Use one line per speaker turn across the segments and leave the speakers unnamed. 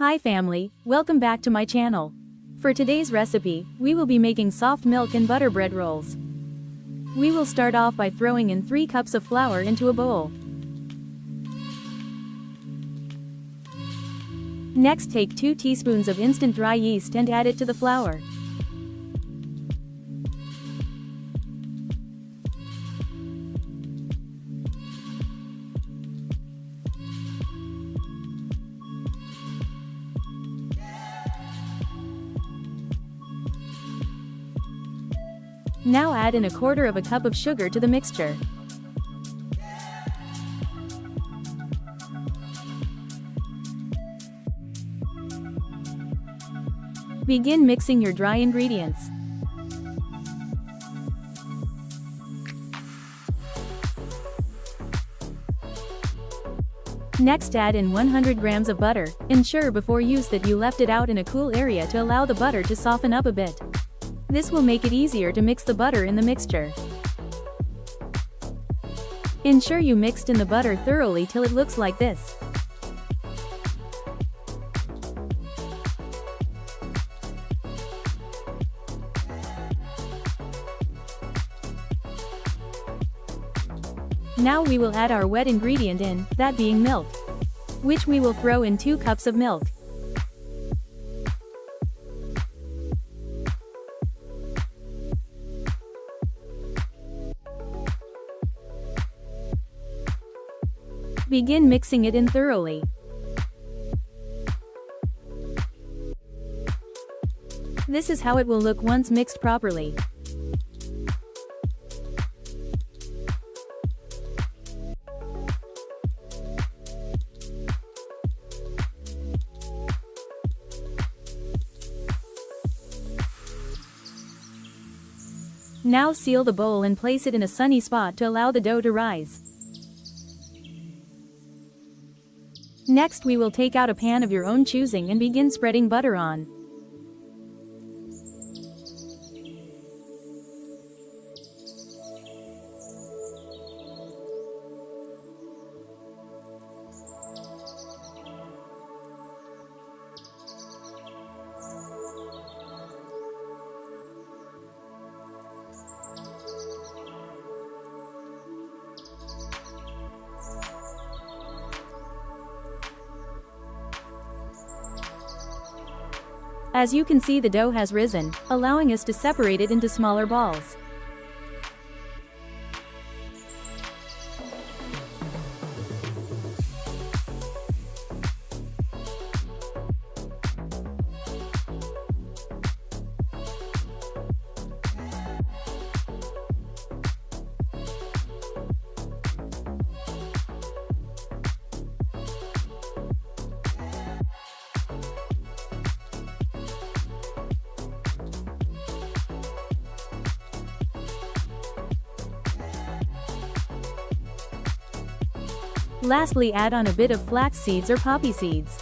Hi family, welcome back to my channel. For today's recipe, we will be making soft milk and butter bread rolls. We will start off by throwing in 3 cups of flour into a bowl. Next, take 2 teaspoons of instant dry yeast and add it to the flour. Now add in 1/4 cup of sugar to the mixture. Begin mixing your dry ingredients. Next, add in 100 grams of butter. Ensure before use that you left it out in a cool area to allow the butter to soften up a bit. This will make it easier to mix the butter in the mixture. Ensure you mixed in the butter thoroughly till it looks like this. Now we will add our wet ingredient in, that being milk, which we will throw in 2 cups of milk. Begin mixing it in thoroughly. This is how it will look once mixed properly. Now seal the bowl and place it in a sunny spot to allow the dough to rise. Next, we will take out a pan of your own choosing and begin spreading butter on. As you can see, the dough has risen, allowing us to separate it into smaller balls. Lastly, add on a bit of flax seeds or poppy seeds.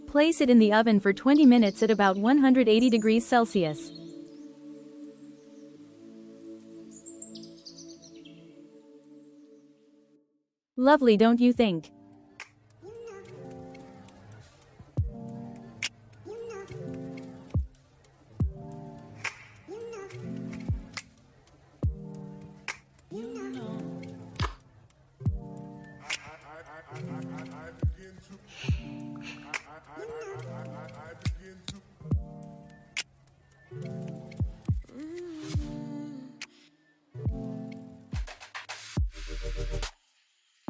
Place it in the oven for 20 minutes at about 180 degrees Celsius. Lovely, don't you think?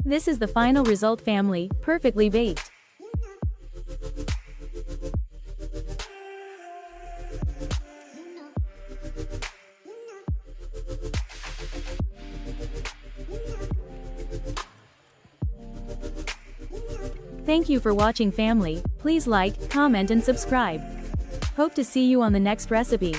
This is the final result, family, perfectly baked. Thank you for watching, family. Please like, comment and subscribe. Hope to see you on the next recipe.